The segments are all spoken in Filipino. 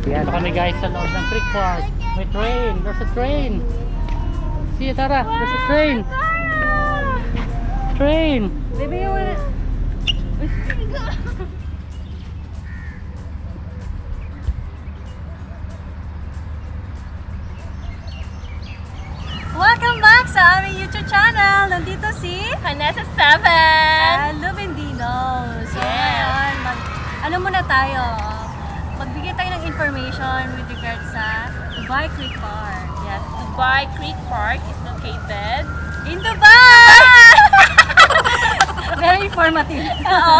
Yan kami guys sa loob ng Creek Park. May train. There's a train. See you, Tara. There's a train. Train. Baby, you wanna... Welcome back sa aming YouTube channel. Nandito si Vanessa 7. Lubendino. So Yes. ngayon, ano muna tayo? Magbigay tayo ng information with regards sa Dubai Creek Park. Yes, Dubai Creek Park is located In Dubai! Very informative. Oo.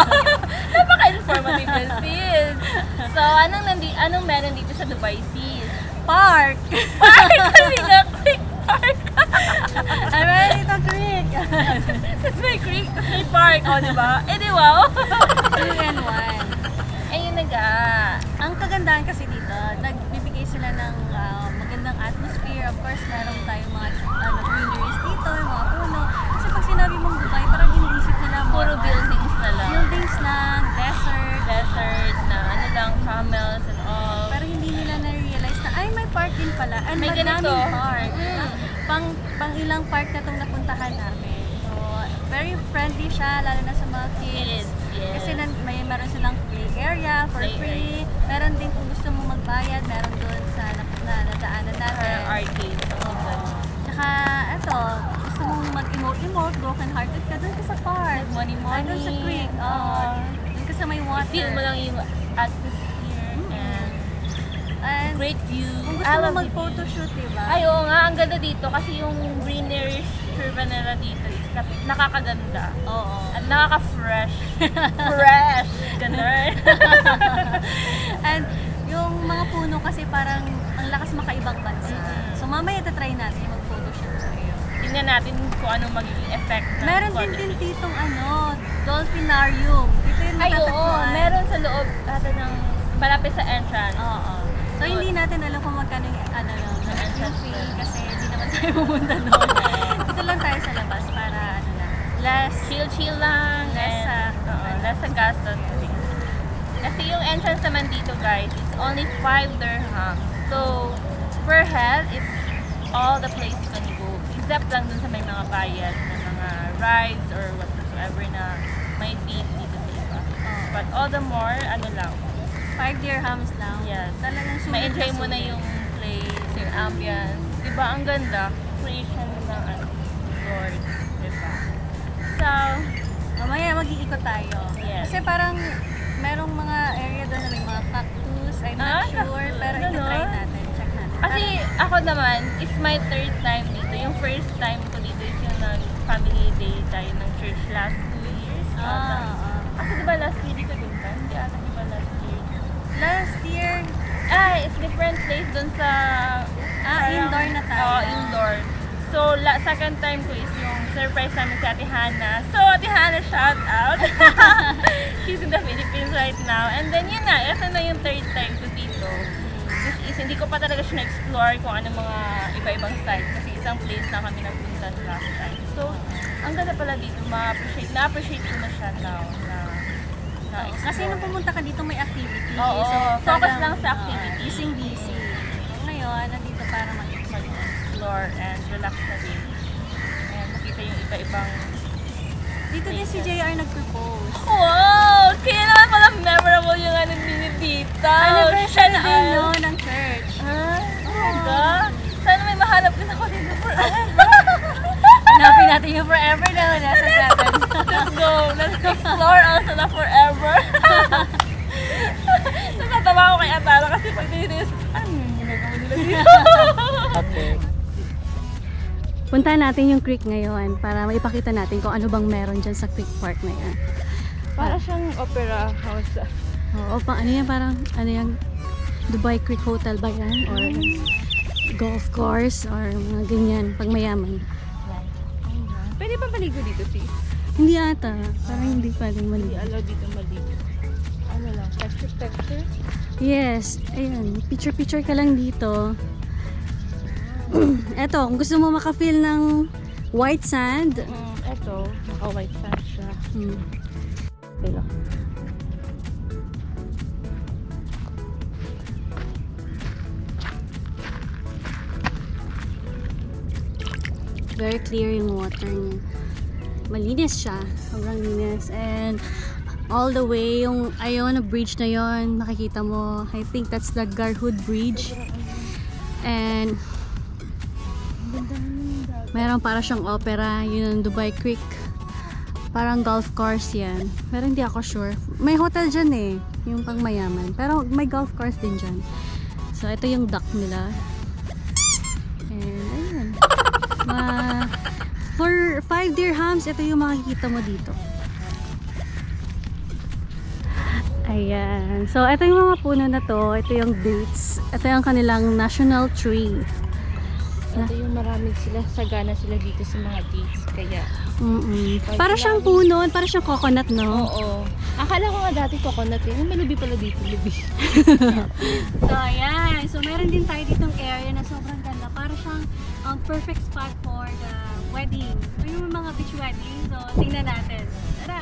Napaka-informative din, sis. So, anong meron dito sa Dubai, sis? Park! Park! Kasi nga, Creek Park. I'm ready to creek. That's my Creek Park. O, diba? Eh, di wow. 2-in-1. Ayun na nga. Ang kagandahan kasi dito, nagbibigay sila ng magandang atmosphere. Of course, meron tayong mga greeneries dito, yung mga puno. Kasi pag sinabi mong Dubai, parang iniisip nila Puro buildings na lang. buildings lang, Desert na ano lang, camels and all. pero hindi nila na-realize na, ay, may park din pala. And May ganito. madaming park. Mm. Pang ilang park na itong napuntahan namin. So, very friendly siya, lalo na sa mga kids. Yes. Kasi meron silang play area for Play free. Meron din kung gusto mo magbayad, meron doon sa nadaanan natin. Arcade. Tsaka, eto, gusto mong mag-emote, broken-hearted ka, doon ka sa park. Money. Ay, doon sa creek. Doon ka sa may water. Feel mo lang yung atmosphere and great view. Kung gusto I mo love the mag-photoshoot, diba? Ay, oo nga, ang ganda dito kasi yung greenery curve nila dito is nakakaganda. Oo. At nakaka-fresh. Fresh! Ganun. And yung mga puno kasi parang ang lakas makaibang bansa. So mamaya tatry natin mag-photoshoot sa iyo. Tingnan natin kung anong magiging effect ng Meron color. din ditong dolphinarium. Dito yung Ay, oo. matatagpuan. Meron sa loob natin ng malapit sa entrance. Oo. So hindi natin alam kung magkano yung entrance fee kasi hindi naman tayo pumunta doon. Dito lang tayo sa labas para less Chill lang. Less sa gastos. Kasi yung entrance naman dito, guys, is only 5 dirhams. So, per head, it's all the place you can go. Except lang dun sa may mga bayad na mga rides or whatsoever na may fee dito sa iba. But all the more, ano lang, 5 dirhams lang. yes. Talagang sulit Ma-enjoy mo na sulit. yung place, yung ambience. Diba, ang ganda? Creation ng Lord. Diba? So, Mamaya mag-iikot tayo. Yes. Kasi parang merong mga area doon na may mga cactus. I'm not sure. Pero ganun? ito-try natin. Check natin. kasi ako naman, it's my 3rd time dito. Yung first time ko dito is yung nag-family day tayo ng church last 2 years. Kasi diba last year dito din ba? Hindi ata diba last year? Last year, It's different place dun sa... indoor na tayo. Oo, indoor. So, second time ko is yung surprise namin si Ate Hannah. So, Ate Hannah, shout out! She's in the Philippines right now. And then, yun na. Ito na yung 3rd time ko dito. Which is, hindi ko pa talaga siya na-explore kung ano mga iba-ibang sites. Kasi isang place na kami nagpunta last time. So, ang ganda pala dito. Na-appreciate ko na siya now. Kasi nung pumunta ka dito may activity. Oo, focus lang sa activity. Busy. Ngayon, nandito para Mag-explore and relax na din. And makita yung iba-ibang... Dito din si JR nag-propose. Wow! Kaya naman pala memorable yung ano ninyo dito. Anniversary din no, ng church. Talaga? Sana may mahanap din ako dito forever. Hanapin natin yung forever na nasa 7. Let's go! Let's explore also na forever. Natatawa ko kay Atara kasi pag dito is, ano yung ginagawa nila dito? Okay. Puntahan natin yung creek ngayon para maipakita natin kung ano bang meron dyan sa creek park na yan. Para siyang opera house. Oo, ano yan? Parang, ano yan? Dubai Creek Hotel ba yan? Or golf course? Or mga ganyan, pag mayaman. Pwede pa maligo dito, sis? Hindi ata. Parang hindi pwedeng Hindi maligo. allow dito maligo. Ano lang, texture? Yes, ayun. Picture ka lang dito. Eto, kung gusto mo maka-feel ng white sand. Eto, naka-white sand siya. Okay lang. Very clear yung water niya. Malinis siya. Sobrang linis. And all the way, yung Iona Bridge na yon, makikita mo. I think that's the Garhood Bridge. And meron para siyang opera. Yun ang Dubai Creek. Parang golf course yan. Pero hindi ako sure. May hotel dyan eh. Yung pang mayaman. Pero may golf course din dyan. So, ito yung dock nila. And, ayun. For 5 dirhams, ito yung makikita mo dito. Ayan. So, ito yung mga puno na to. Ito yung dates. Ito yung kanilang national tree. Ito yung maraming sila, sagana sila dito sa mga dates. Kaya, para siyang puno, para siyang coconut, no? oo. Akala ko nga dati coconut eh. May lubi pala dito, lubi. So, ayan. So, meron din tayo ditong area na sobrang ganda. Para siyang perfect spot for the wedding. Yung mga beach wedding. So, tingnan natin. Tara!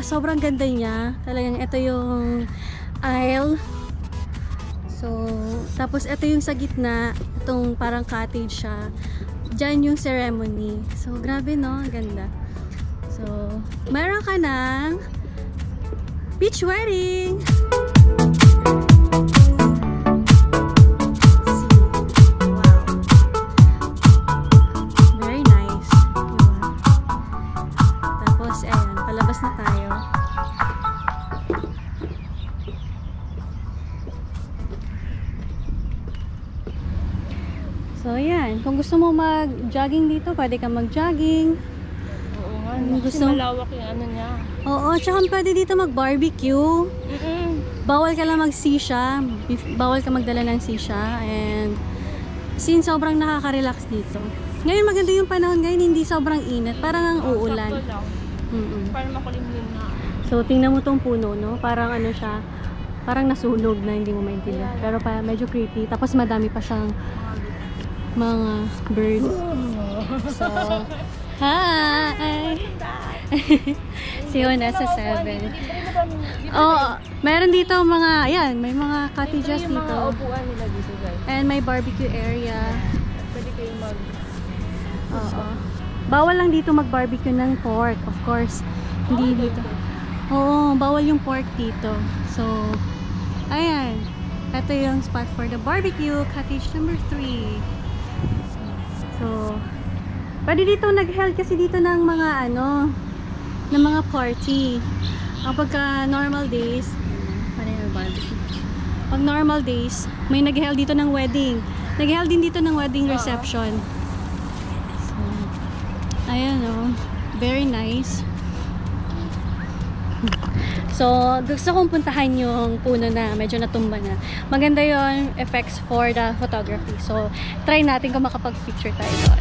Sobrang ganda niya. Talagang ito yung aisle. So, tapos ito yung sa gitna. Itong parang cottage siya. Diyan yung ceremony. So, grabe no? Ang ganda. So, meron ka ng beach wedding! So, ayan. Kung gusto mo mag-jogging dito, pwede ka mag-jogging. Oo nga, Gusto- kasi malawak yung ano niya. Oo, tsaka pwede dito mag-barbecue. Bawal ka lang mag-sisha. Bawal ka magdala ng sisha. And, since sobrang nakaka-relax dito. Ngayon, maganda yung panahon ngayon. Hindi sobrang init. Parang ang uulan. Sakto lang. Para makulimlim na. So, tingnan mo tong puno, no? Parang ano siya, parang nasunog na hindi mo maintindihan. Pero pa medyo creepy. Tapos madami pa siyang mga birds. So, hi! Si Yona sa 7. Oh, meron dito mga, ayan, may mga cottages Ito yung mga dito. upuan nila dito, guys. And may barbecue area. Pwede kayo mag... Oo. Bawal lang dito mag-barbecue ng pork, of course. Hindi dito. Oo, bawal yung pork dito. So, ayan. Ito yung spot for the barbecue, cottage number 3. So, pwede dito nag-held kasi dito ng mga ano, ng mga party. Kapag normal days, pag normal days, may nag-held dito ng wedding. Nag-held din dito ng wedding reception. So, ayan o. Very nice. So, gusto kong puntahan yung puno na medyo natumba na. Maganda yon effects for the photography. So, try natin kung makapag-picture tayo doon.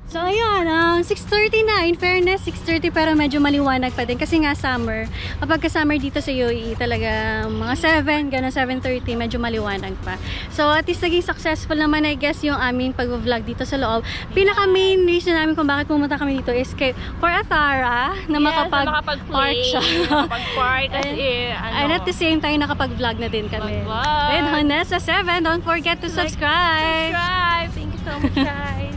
So, ayun. 6:30 na. In fairness, 6:30 pero medyo maliwanag pa din. Kasi nga summer. Kapag ka-summer dito sa UAE, talaga mga 7, gano'n 7:30, medyo maliwanag pa. So, at least naging successful naman, I guess, yung aming pag-vlog dito sa loob. Pinaka-main reason namin kung bakit pumunta kami dito is for Athara, na makapag-park siya. Makapag-park kasi, And at the same time, nakapag-vlog na din kami. Mag-vlog. With Honessa 7, don't forget to subscribe! Subscribe! Thank you so much, guys!